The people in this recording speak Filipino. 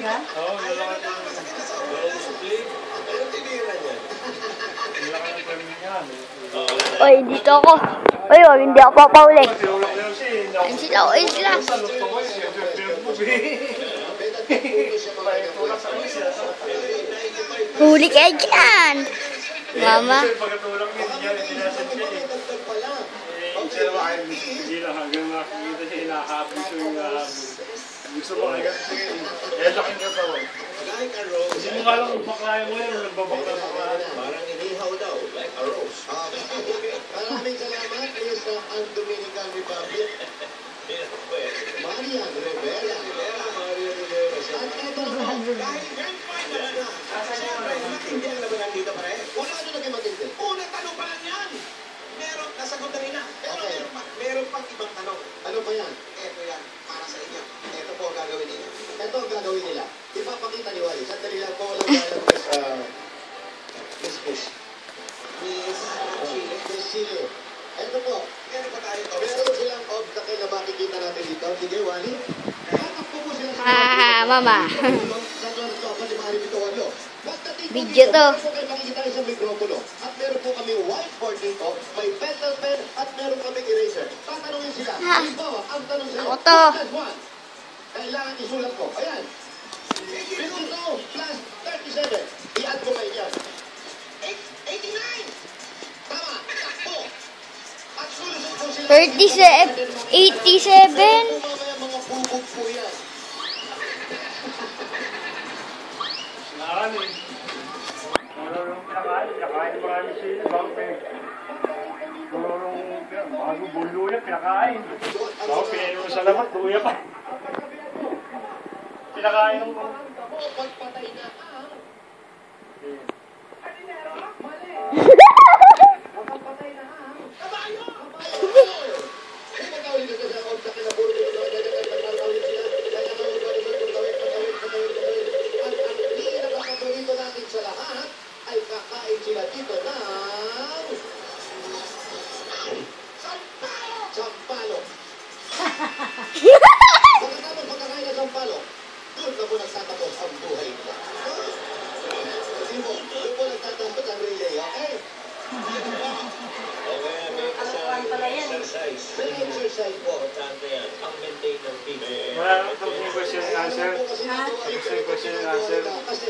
talaga? Oo, lalaki ng supli. Ano tinira niya? Lalaki ng permi niya. Oy, dito ako. Oy, wag hindi ako papauli. Ayun sila, ayun sila. Huli kayo dyan. Mama. Pagkatulong niya, hindi niya sinasan siya eh. Siya naman kayo hindi lang hanggang makikita siya inahabol ko yung gusto mo kaya kasi laking ka pa rin. Kasi mo nga lang baklayan mo yun, nagbabakla parang inihaw daw, like a rose. Maraming salamat kayo sa ang Dominican Republic. Marian Rivera. At ito na, dahil grand final na. Siyempre, matindi ang labanan dito pa rin. Kung ano naging matindi? Unang tanong pa lang yan. Meron, nasagot na rin na. Pero meron pang ibang tanong. Ano pa yan? Ito yan, para sa inyo. Ito po ang gagawin nila. Ito ang gagawin nila. Ipapakita ni Wally. Sandali lang po lang lalabas sa Miss Chile. Miss Chile. Ito po. Meron pa tayo ito. Meron silang obstacle na makikita natin dito. Sige, Wally. Tatakpo po sila sa Mama. sa Lorto ako ni Mari Vitorio. Video to. Makikita rin sa mikropono. At meron po kami whiteboard dito. May pencil pen at meron kami eraser. Tatanungin sila. Halimbawa, ang tanong sa'yo. Ako to. Kailangan isulat ko. Ayan. Minuto plus 37. I-add ko kayo yan. 89! Tama. Takbo. At sulusot po sila. 87. Mamaya mga bubog po yan. Marami. Marunong pinakain. Pinakain marami sila. Bago buluya, pinakain. Bago pinainom sa labat, luya pa. Pinakain ng Pagpatay na ang... Pagpatay na ang... Kabayo! Ay, magkawin ka sa obstacle na puro at ang pinaka-paborito natin sa lahat ay kakain sila dito ng... Sampalok! Pagkatapos pagkakain ng sampalok, doon na po nagtatapos ang buhay nila. Hindi mo, doon po nagtatapos ang relay, okay? Okay, may Kalokohan pala yan. exercise. May exercise po. Importante yan. Ang maintain ng team. Wala, question and answer. Ha? Question and answer. Kasi,